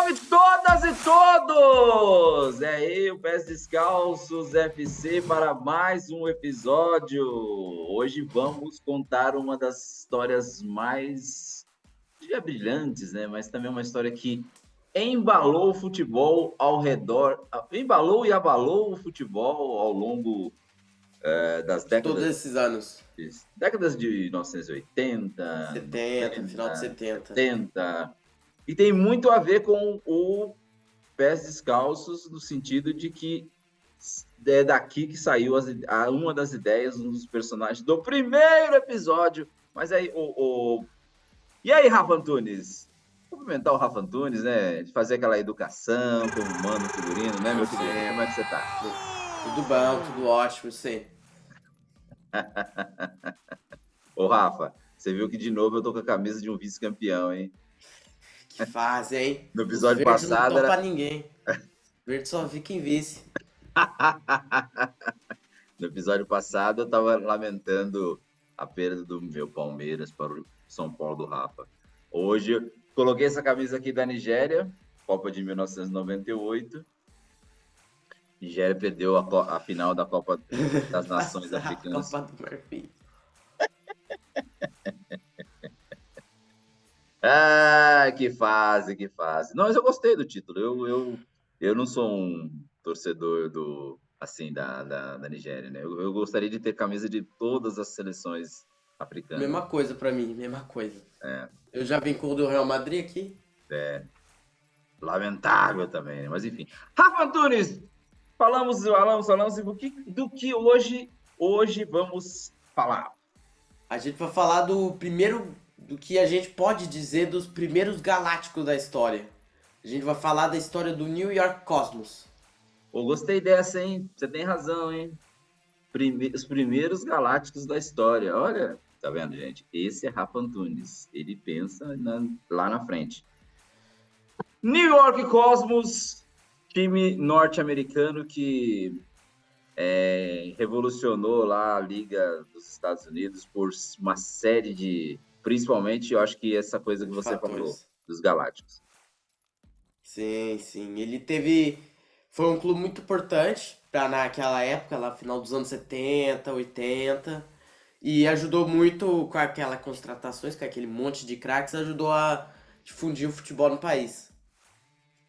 Salve todas e todos! É eu, Pés Descalços FC, para mais um episódio. Hoje vamos contar uma das histórias mais brilhantes, né? Mas também uma história que embalou o futebol ao redor, embalou e abalou o futebol ao longo das De todos esses anos. décadas de 1980, 70, final de 90, 70. 70. E tem muito a ver com o Pés Descalços, no sentido de que é daqui que saiu uma das ideias, um dos personagens do primeiro episódio. Mas aí, E aí, Rafa Antunes? Cumprimentar o Rafa Antunes, né? Fazer aquela educação, como manda o figurino, né, meu querido? Como é que você tá? Tudo bom, tudo ótimo, sim. Ô, Rafa, você viu que de novo eu tô com a camisa de um vice-campeão, hein? Que fase, hein? No Os episódio verdes não passado estão era. pra ninguém. Verde só fica em vice. No episódio passado, eu estava lamentando a perda do meu Palmeiras para o São Paulo do Rafa. Hoje, eu coloquei essa camisa aqui da Nigéria, Copa de 1998. Nigéria perdeu a final da Copa das Nações Passar a Africanas. Copa do Marfim. Ah, que fase, que fase. Não, mas eu gostei do título. Eu não sou um torcedor da Nigéria, né? Eu gostaria de ter camisa de todas as seleções africanas. Mesma coisa pra mim, mesma coisa. Eu já vim com o do Real Madrid aqui. Lamentável também, né? Mas enfim. Rafa Antunes, falamos do que hoje vamos falar. A gente vai falar do que a gente pode dizer dos primeiros galácticos da história. A gente vai falar da história do New York Cosmos. Eu gostei dessa, hein? Você tem razão, hein? Os primeiros galácticos da história. Olha, tá vendo, gente? Esse é Rafa Antunes. Ele pensa lá na frente. New York Cosmos, time norte-americano que revolucionou lá a Liga dos Estados Unidos por uma série de... Principalmente, eu acho que essa coisa que você falou, dos Galácticos. Sim, sim. Foi um clube muito importante para naquela época, lá final dos anos 70, 80. E ajudou muito com aquelas contratações, com aquele monte de craques, ajudou a difundir o futebol no país.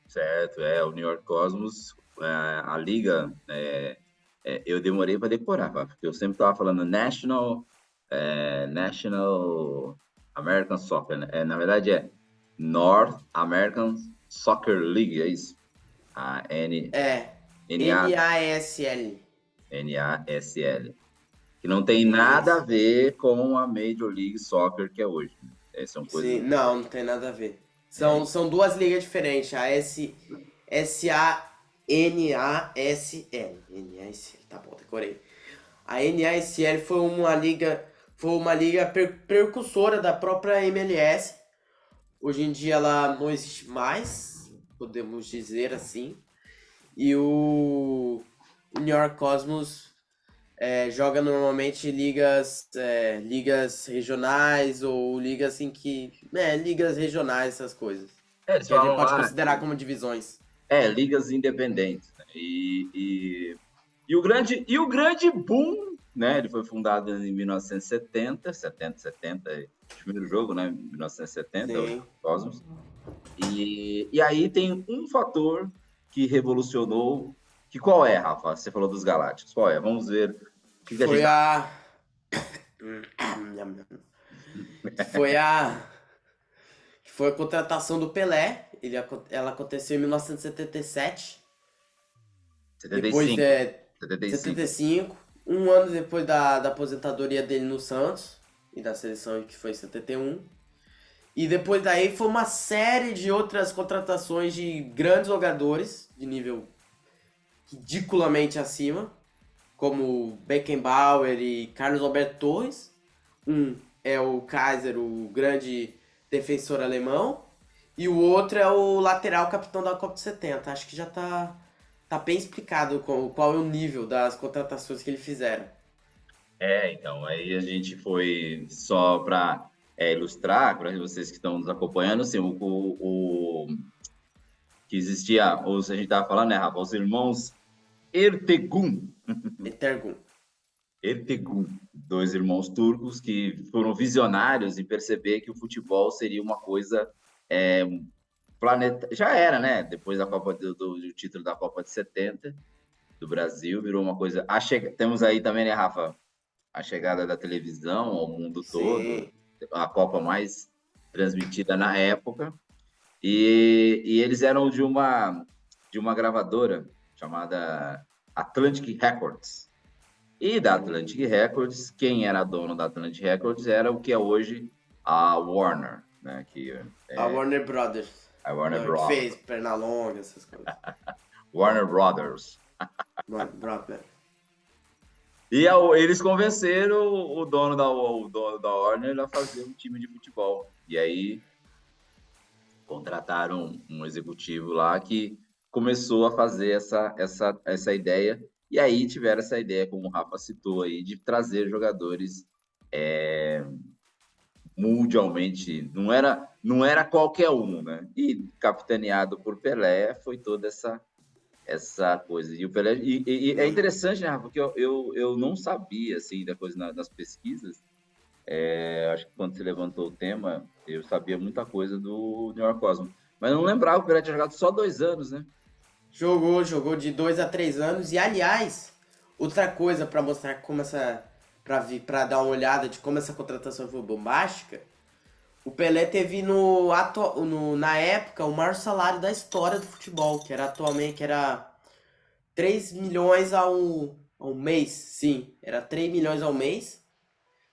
Certo, o New York Cosmos, a liga, eu demorei para decorar, porque eu sempre estava falando National American Soccer, né? Na verdade é North American Soccer League, é isso? A NASL. NASL. Que não tem nada a ver com a Major League Soccer que é hoje. São coisas... Sim, não tem nada a ver. São duas ligas diferentes. A SANASL. NASL, tá bom, decorei. A NASL foi uma liga precursora da própria MLS. Hoje em dia ela não existe mais, podemos dizer assim. E o New York Cosmos joga normalmente ligas regionais ou ligas assim ligas regionais, essas coisas. Que a gente pode considerar como divisões. Ligas independentes. Né? E o grande boom, né? Ele foi fundado em 1970, o primeiro jogo, né? 1970, Sim. o Cosmos. E aí tem um fator que revolucionou, que qual é, Rafa? Você falou dos Galácticos, qual é? Vamos ver o que Foi a Foi a contratação do Pelé. Ela aconteceu em 1977. 75. Depois 75. Um ano depois da aposentadoria dele no Santos e da seleção que foi em 71. E depois daí foi uma série de outras contratações de grandes jogadores de nível ridiculamente acima, como Beckenbauer e Carlos Alberto Torres. Um é o Kaiser, o grande defensor alemão, e o outro é o lateral capitão da Copa de 70. Acho que já tá bem explicado qual é o nível das contratações que eles fizeram. Então, aí a gente foi só para ilustrar, para vocês que estão nos acompanhando, assim, que existia, ou se a gente estava falando, né, Rafa, os irmãos Ertegün. Etergun. Ertegün, dois irmãos turcos que foram visionários em perceber que o futebol seria uma coisa planeta. Já era, né? Depois da Copa do título da Copa de 70 do Brasil, virou uma coisa. Temos aí também, né, Rafa, a chegada da televisão ao mundo todo, Sim, a Copa mais transmitida na época, e eles eram de uma gravadora chamada Atlantic Records. E da Atlantic Records, quem era dono da Atlantic Records era o que é hoje a Warner, né? a Warner Brothers. A Warner Que Bros. fez Pernalonga, essas coisas. Warner Brothers. Warner Brothers. E eles convenceram o dono da Warner a fazer um time de futebol. E aí contrataram um executivo lá que começou a fazer essa ideia. E aí tiveram essa ideia, como o Rafa citou aí, de trazer jogadores mundialmente. Não era qualquer um, né? E capitaneado por Pelé, foi toda essa coisa. E o Pelé. E é interessante, né, Rafa? Porque eu não sabia, assim, da coisa nas pesquisas. Acho que quando você levantou o tema, eu sabia muita coisa do New York Cosmos. Mas eu não lembrava que o Pelé tinha jogado só 2 anos, né? Jogou de 2 a 3 anos. E aliás, outra coisa pra mostrar como essa. Pra dar uma olhada de como essa contratação foi bombástica. O Pelé teve na época o maior salário da história do futebol, que era atualmente, que era 3 milhões ao mês, sim, era 3 milhões ao mês,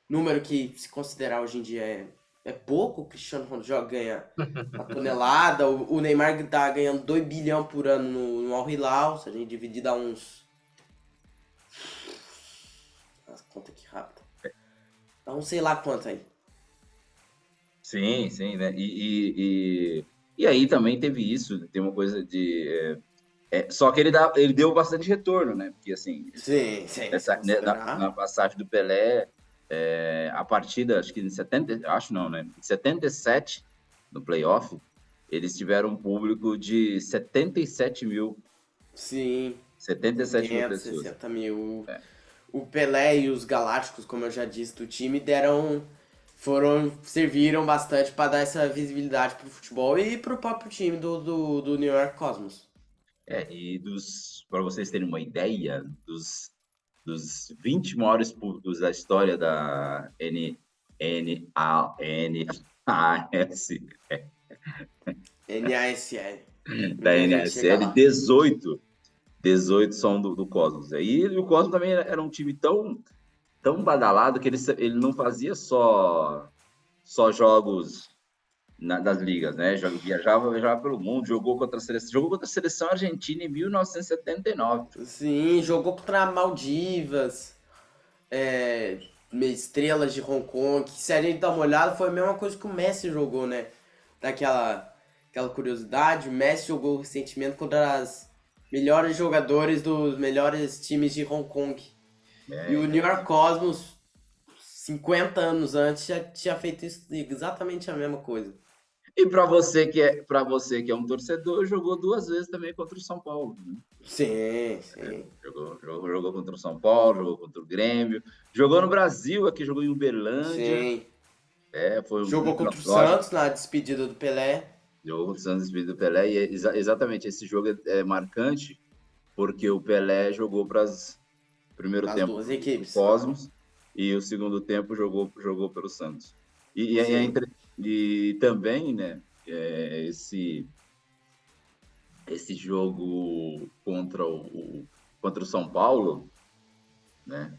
número que se considerar hoje em dia é pouco. O Cristiano Ronaldo ganha uma tonelada, o Neymar tá ganhando 2 bilhões por ano no Al Hilal, se a gente dividir dá uns... As contas aqui rápido. Dá uns sei lá quanto aí. Sim, sim, né? E aí também teve isso, tem uma coisa de. Só que ele deu bastante retorno, né? Porque, assim, Sim, se na considerar. passagem do Pelé, a partida, acho que em 70, acho não, né? Em 77, no playoff, eles tiveram um público de 77 mil, Sim, 77 mil 70, pessoas. 60 mil. É. O Pelé e os Galácticos, como eu já disse, do time, serviram bastante para dar essa visibilidade pro futebol e pro próprio time do New York Cosmos. E para vocês terem uma ideia, dos 20 maiores públicos da história da NAS, NASL. Um da dia a gente chega NASL, lá. 18 são do Cosmos. E o Cosmos também era um time tão badalado que ele não fazia só jogos das ligas, né? Viajava pelo mundo, jogou contra a seleção argentina em 1979. Sim, jogou contra Maldivas, estrelas de Hong Kong. Que, se a gente dá uma olhada, foi a mesma coisa que o Messi jogou, né? Aquela curiosidade, o Messi jogou recentemente contra os melhores jogadores dos melhores times de Hong Kong. E o New York Cosmos, 50 anos antes, já tinha feito exatamente a mesma coisa. E para você que é um torcedor, jogou 2 vezes também contra o São Paulo, né? Sim, sim. Jogou contra o São Paulo, jogou contra o Grêmio, jogou no Brasil, aqui jogou em Uberlândia, Sim. foi Jogou muito contra o lógico. Santos na despedida do Pelé. Jogou contra o Santos do Pelé, e exatamente esse jogo é marcante, porque o Pelé jogou para primeiro As tempo duas pro equipes. Cosmos e o segundo tempo jogou pelo Santos. Sim. E também, né, esse jogo contra o São Paulo, né?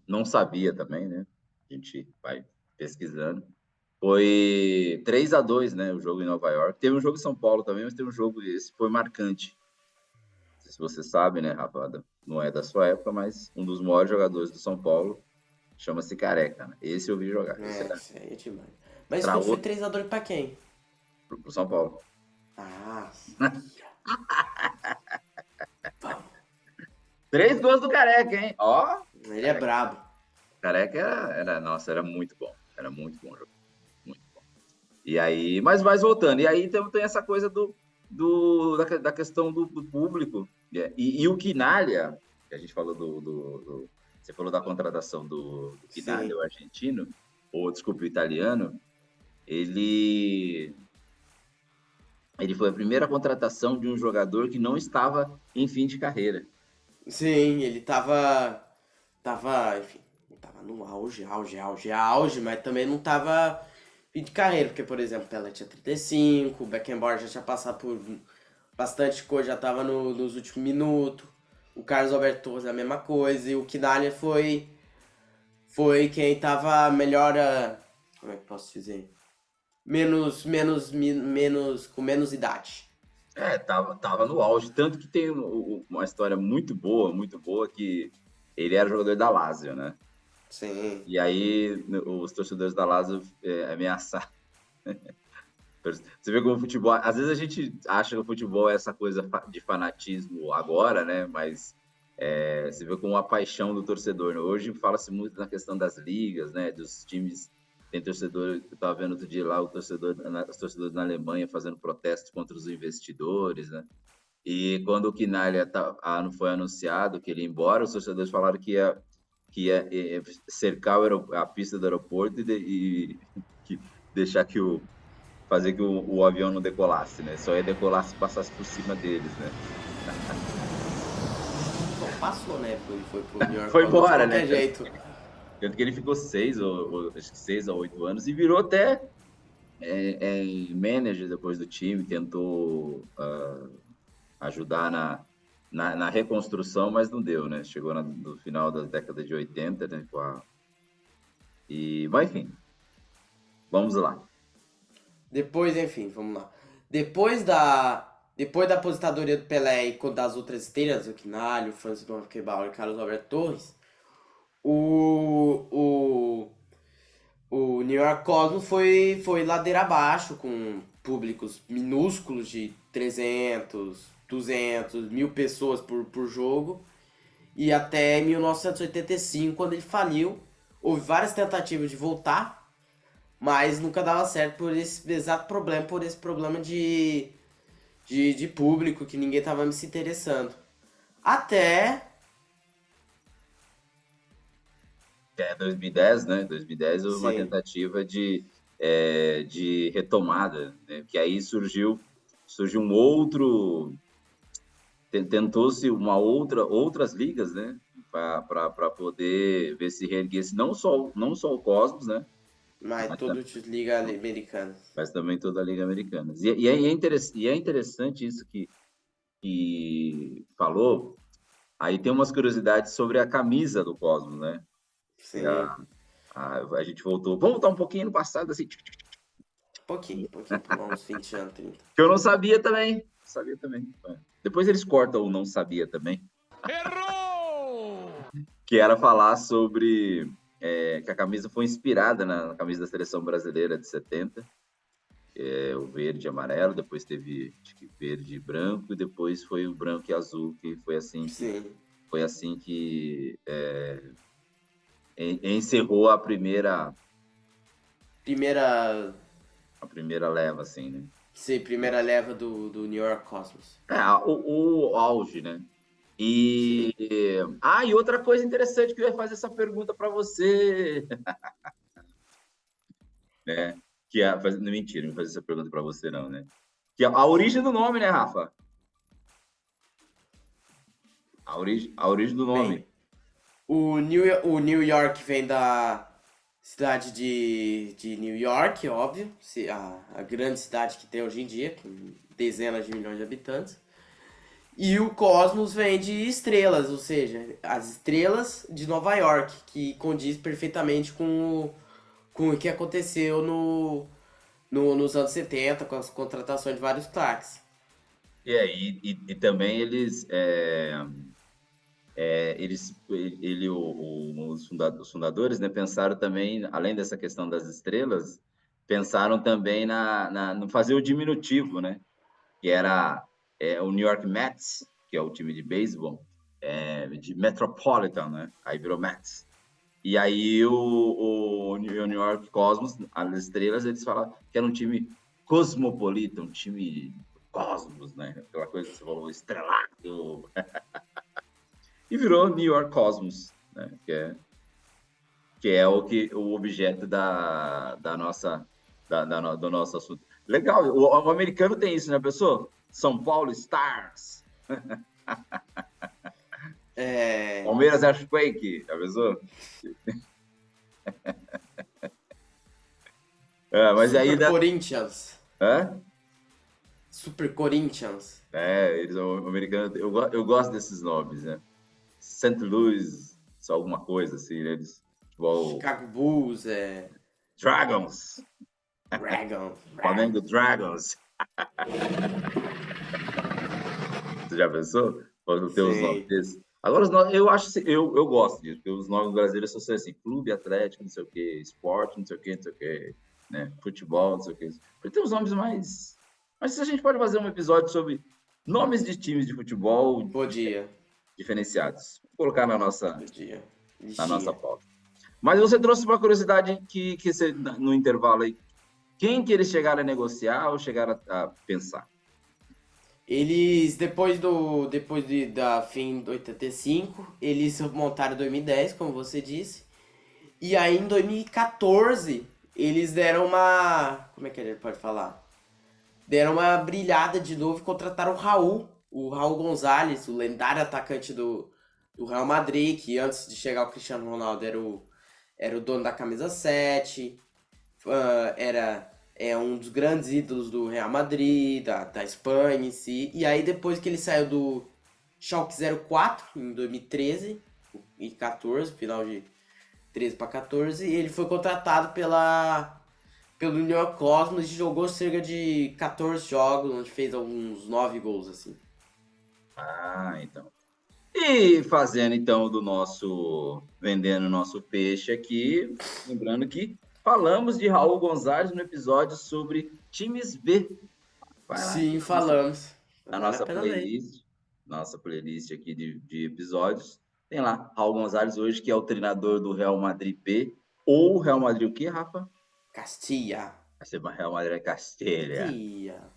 Não sabia também, né? A gente vai pesquisando. Foi 3-2, né? O jogo em Nova York. Teve um jogo em São Paulo também, mas teve um jogo, esse foi marcante. Não sei se você sabe, né, Rafa? Não é da sua época, mas um dos maiores jogadores do São Paulo chama-se Careca, né? Esse eu vi jogar. Esse era Isso aí é demais. Mas para quando foi outro 3x2 pra quem? pro São Paulo. Ah, vamos. 3 gols do Careca, hein? Ó, Ele é brabo. Careca nossa, era muito bom. Era muito bom jogo. Muito bom. E aí, mas voltando, e aí tem essa coisa da questão do público. E o Quinalha, que a gente falou você falou da contratação do Quinalha, Sim. o argentino, ou desculpe, o italiano, ele, ele foi a primeira contratação de um jogador que não estava em fim de carreira. Sim, ele enfim, tava no auge, mas também não tava fim de carreira, porque, por exemplo, Pelé tinha 35, o Beckenbauer já tinha passado por bastante coisa, já tava nos últimos minutos, o Carlos Alberto Torres é a mesma coisa, e o Quinalha foi quem tava melhor, como é que posso dizer? Com menos idade. Tava no auge, tanto que tem uma história muito boa, que ele era jogador da Lazio, né? Sim, E aí os torcedores da Lazio ameaçaram. Você vê como o futebol. Às vezes a gente acha que o futebol é essa coisa de fanatismo agora, né? Mas você vê como a paixão do torcedor, né? Hoje fala-se muito na questão das ligas, né? Dos times. Tem torcedor, eu estava vendo outro dia lá, os torcedores na Alemanha fazendo protestos contra os investidores, né? E quando o Quinalha não foi anunciado que ele ia embora, os torcedores falaram que ia cercar a pista do aeroporto que deixar fazer que o avião não decolasse, né? Só ia decolar se passasse por cima deles, né? bom, passou, né? Foi pro New York Foi Cosmos de embora, né? qualquer jeito. Tanto que ele ficou acho que 6 a 8 anos e virou até manager depois do time, tentou ajudar na reconstrução, mas não deu, né? Chegou no final da década de 80, né? Mas enfim, vamos lá. Depois, enfim, vamos lá. Depois da aposentadoria do Pelé e das outras estrelas, o Quinalho, o Francis Beckenbauer e Carlos Alberto Torres, o, o New York Cosmos foi ladeira abaixo, com públicos minúsculos de 300, 200, 1000 pessoas por jogo. E até 1985, quando ele faliu, houve várias tentativas de voltar, mas nunca dava certo por esse exato problema, por esse problema de público, que ninguém tava se interessando. Até. 2010, né? 2010 houve uma Sim. tentativa de retomada, né? Que aí surgiu um outro, tentou-se outras ligas, né? Para poder ver se reerguesse não só o Cosmos, né? Mas Mas, todo de liga americana. mas também toda a Liga Americana. E é interessante isso que falou. Aí tem umas curiosidades sobre a camisa do Cosmos, né? Que Sim. a gente voltou. Vamos voltar um pouquinho no passado, assim, Pouquinho, por uns 20 anos, 30. que eu não sabia também. Sabia também. Depois eles cortam o não sabia também. Errou! Que era falar sobre que a camisa foi inspirada na camisa da seleção brasileira de 70, o verde e amarelo, depois teve acho que verde e branco, e depois foi o branco e azul, que Sim. foi assim que encerrou Primeira. a primeira leva, assim, né? Sim, primeira leva do New York Cosmos. O auge, né? Sim. E outra coisa interessante que eu ia fazer essa pergunta para você, né? Não, mentira, não vou fazer essa pergunta para você não, né? Que a origem do nome, né, Rafa? A origem do nome. Bem, o New York vem da cidade de New York, óbvio, a grande cidade que tem hoje em dia, com dezenas de milhões de habitantes. E o Cosmos vem de estrelas, ou seja, as estrelas de Nova York, que condiz perfeitamente com o que aconteceu nos anos 70, com as contratações de vários craques. E também os fundadores, né, pensaram também, além dessa questão das estrelas, pensaram também no fazer o diminutivo, né? Que era o New York Mets, que é o time de beisebol, de Metropolitan, né? Aí virou Mets. E aí o New York Cosmos, as estrelas, eles falam que era um time cosmopolita, um time cosmos, né? Aquela coisa que você falou, estrelado. E virou New York Cosmos, né? Que é o objeto do nosso assunto. Legal, o americano tem isso, né, pessoal? São Paulo Stars. Palmeiras Earthquake, já pensou? Mas aí... Super Corinthians. Hã? Super Corinthians. O americano... Eu gosto desses nomes, né? St. Louis, só alguma coisa, assim, né? Chicago Bulls, Dragons. Dragon. Flamengo Dragons. Você já pensou? Quando tem os nomes desses? Agora, eu acho, eu gosto disso, porque os nomes brasileiros são assim, Clube Atlético, não sei o quê, esporte, não sei o quê, né? Futebol, não sei o quê. Porque tem os nomes mais... Mas a gente pode fazer um episódio sobre nomes de times de futebol diferenciados. Vou colocar na nossa pauta. Mas você trouxe uma curiosidade que você, no intervalo aí, quem que eles chegaram a negociar ou chegaram a pensar? Eles, depois da fim de 85, eles montaram em 2010, como você disse. E aí, em 2014, eles deram uma... Como é que a gente pode falar? Deram uma brilhada de novo e contrataram o Raul Gonzalez, o lendário atacante do Real Madrid, que antes de chegar o Cristiano Ronaldo era o dono da camisa 7, era um dos grandes ídolos do Real Madrid, da Espanha em si. E aí depois que ele saiu do Schalke 04, em 2013 e 14, final de 13 para 14, ele foi contratado pelo New York Cosmos e jogou cerca de 14 jogos, onde fez uns 9 gols, assim. Então. E fazendo, então, vendendo o nosso peixe aqui, lembrando que falamos de Raul Gonzalez no episódio sobre times B. Sim, falamos. Na nossa playlist aqui de episódios, tem lá Raul Gonzalez hoje, que é o treinador do Real Madrid B, ou Real Madrid o quê, Rafa? Castilla. Real Madrid é Castilha. Castilla.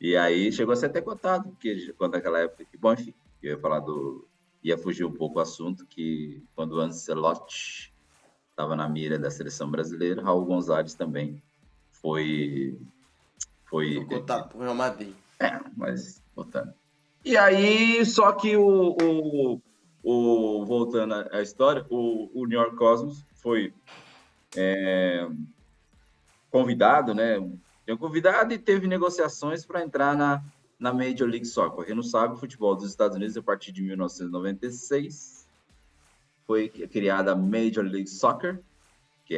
E aí chegou a ser até cotado, porque quando naquela época... Bom, enfim, eu ia falar ia fugir um pouco o assunto, que quando o Ancelotti estava na mira da seleção brasileira, Raul Gonzalez também foi cotado pro Real Madrid. Mas botando. E aí, só que voltando à história, o New York Cosmos foi convidado, né? Foi convidado e teve negociações para entrar na Major League Soccer. Para quem não sabe, o futebol dos Estados Unidos, a partir de 1996, foi criada a Major League Soccer, que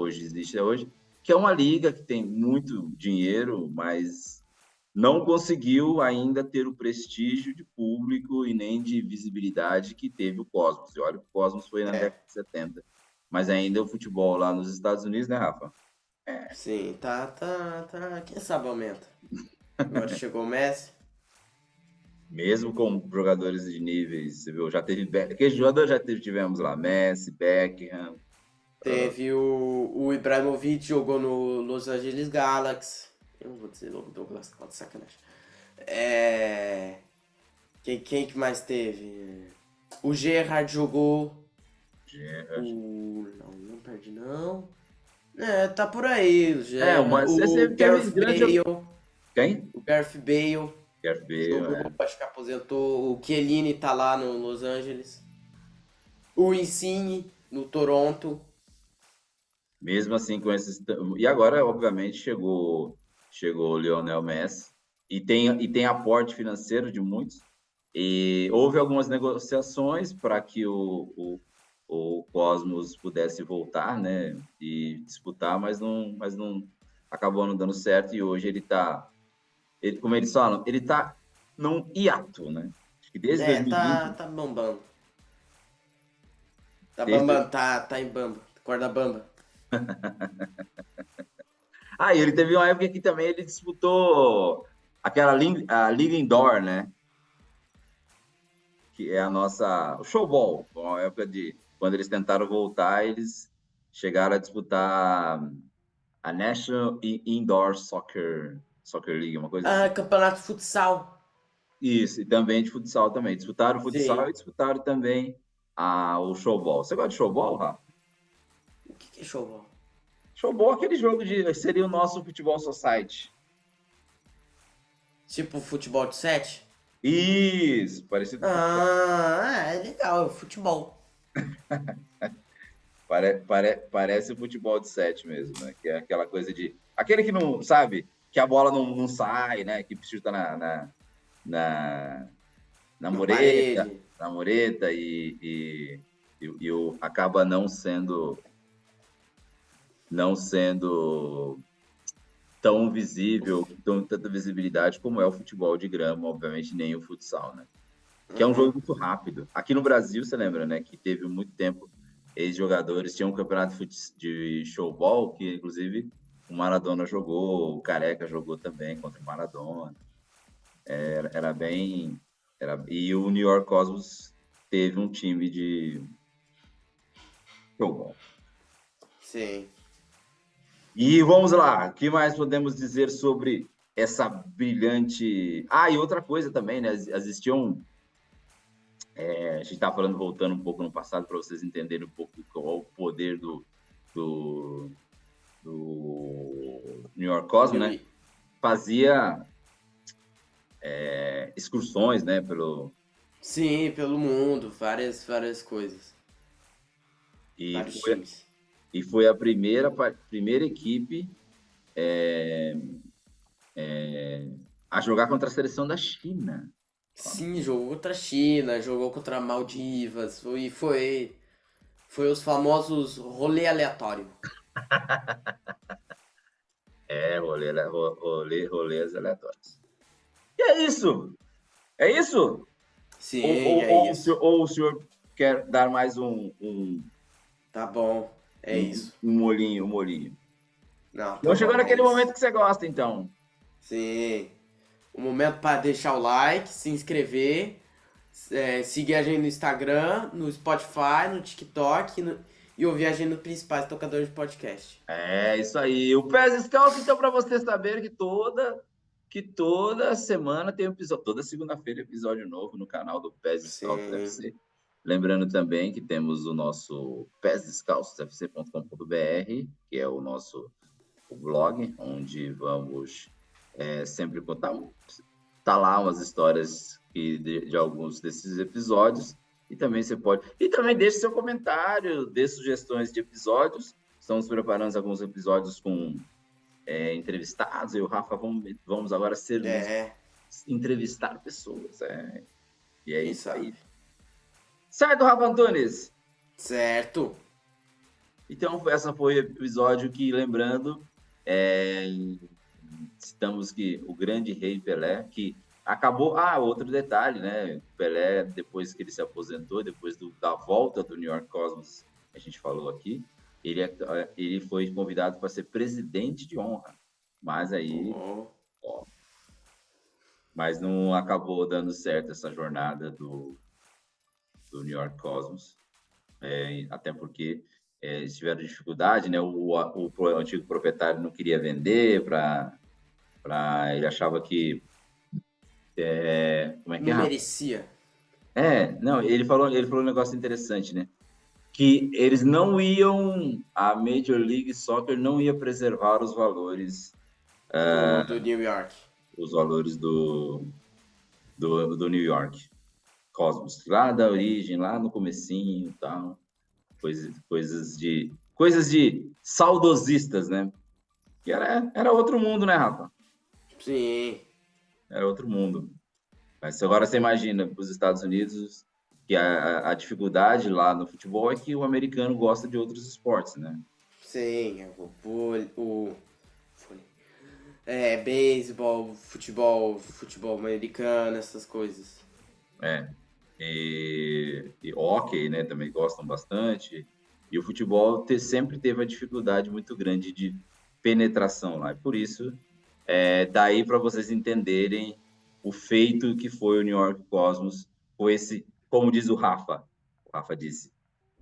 existe hoje, que é uma liga que tem muito dinheiro, mas não conseguiu ainda ter o prestígio de público e nem de visibilidade que teve o Cosmos. E olha que o Cosmos foi na década de 70. Mas ainda o futebol lá nos Estados Unidos, né, Rafa? Sim, tá. Quem sabe aumenta. Agora chegou o Messi. Mesmo com jogadores de níveis, você viu, já teve... Aqueles jogadores tivemos lá, Messi, Beckham... Teve o Ibrahimovic, jogou no Los Angeles Galaxy. Eu não vou dizer logo Douglas Costa, sacanagem. Quem que mais teve? O Gerrard jogou. Não perde não. Tá por aí. O Gareth Bale. Quem? O Gareth Bale. Jogou, acho que aposentou. O Chiellini tá lá no Los Angeles. O Insigne no Toronto. Mesmo assim, com esses... E agora, obviamente, chegou o Lionel Messi. E tem aporte financeiro de muitos. E houve algumas negociações para que o Cosmos pudesse voltar, né, e disputar, mas não acabou não dando certo. E hoje como eles falam, ele está num hiato, né? Acho que desde 2020... Tá bambando. Tá bambando, tá em bamba, corda bamba. E ele teve uma época que também ele disputou a Liga Indoor, né? Que é o showball, uma época quando eles tentaram voltar, eles chegaram a disputar a National Indoor Soccer League, uma coisa assim. Campeonato de futsal. Isso, e também de futsal também. Disputaram o futsal Sim. e disputaram também o showball. Você gosta de showball, Rafa? O que é showball? Showball é aquele jogo seria o nosso futebol society. Tipo futebol de 7? Isso, parecido com É legal, é futebol. parece o futebol de 7 mesmo, né? Que é aquela coisa de aquele que não sabe que a bola não sai, né? Que chuta na Na mureta, parede. e acaba não sendo tão visível, tanta visibilidade como é o futebol de grama, obviamente nem o futsal, né? Que é um jogo muito rápido. Aqui no Brasil, você lembra, né? Que teve muito tempo, ex-jogadores tinham um campeonato de showball, que inclusive o Maradona jogou, o Careca jogou também contra o Maradona. Era bem... E o New York Cosmos teve um time de showball. Sim. E vamos lá, o que mais podemos dizer sobre essa brilhante... e outra coisa também, né? Existiam... a gente está falando, voltando um pouco no passado, para vocês entenderem um pouco qual é o poder do New York Cosmos, né? Fazia excursões, né? Sim, pelo mundo, várias coisas. E Vários foi, times. e foi a primeira equipe a jogar contra a seleção da China. Sim, jogou contra a China, jogou contra Maldivas, foi os famosos rolê aleatório. Rolês aleatórios. E é isso! É isso? Sim, é isso. Ou o senhor quer dar mais Tá bom, é isso. um molinho? Não, tá Então chegou bom, é naquele isso. momento que você gosta, então. Sim. O momento para deixar o like, se inscrever, seguir a gente no Instagram, no Spotify, no TikTok e ouvir a gente nos principais tocadores de podcast. É isso aí. O Pés Descalço, então, para você saber que toda semana tem um episódio, toda segunda-feira episódio novo no canal do Pés Descalços Sim. FC. Lembrando também que temos o nosso pesdescalçosfc.com.br, que é o nosso blog, onde vamos sempre contar, tá lá umas histórias de alguns desses episódios. E também você pode. E também deixe seu comentário, dê sugestões de episódios. Estamos preparando alguns episódios com entrevistados. Eu e o Rafa vamos agora entrevistar pessoas. E é isso aí. Certo, Rafa Antunes? Certo. Então, essa foi o episódio que, lembrando, estamos que o grande rei Pelé, que acabou... outro detalhe, né? Pelé, depois que ele se aposentou, depois da volta do New York Cosmos, a gente falou aqui, ele foi convidado para ser presidente de honra. Mas aí... mas não acabou dando certo essa jornada do New York Cosmos. Até porque eles tiveram dificuldade, né? O antigo proprietário não queria vender ele achava que como é que não merecia. Não, ele falou um negócio interessante, né? Que eles não iam, a Major League Soccer não ia preservar os valores do New York. Os valores do New York Cosmos, lá da origem, lá no comecinho e tal, coisas de saudosistas, né? Que era outro mundo, né, Rafa? Sim. Era outro mundo. Mas agora você imagina, para os Estados Unidos, que a dificuldade lá no futebol é que o americano gosta de outros esportes, né? Sim, beisebol, futebol americano, essas coisas. E hóquei, né, também gostam bastante. E o futebol sempre teve uma dificuldade muito grande de penetração lá. E por isso, daí para vocês entenderem o feito que foi o New York Cosmos, com esse, como diz o Rafa disse,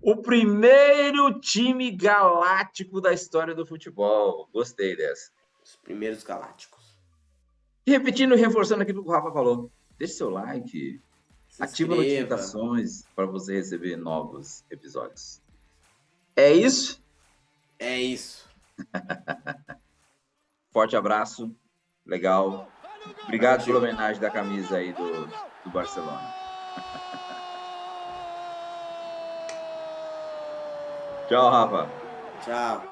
O primeiro time galáctico da história do futebol. Gostei dessa. Os primeiros galácticos. E repetindo e reforçando aquilo que o Rafa falou. Deixe seu like, Se ativa inscreva. notificações para você receber novos episódios. É isso. É isso. Forte abraço. Legal. Obrigado Partiu. pela homenagem da camisa aí do Barcelona. Tchau, Rafa. Tchau.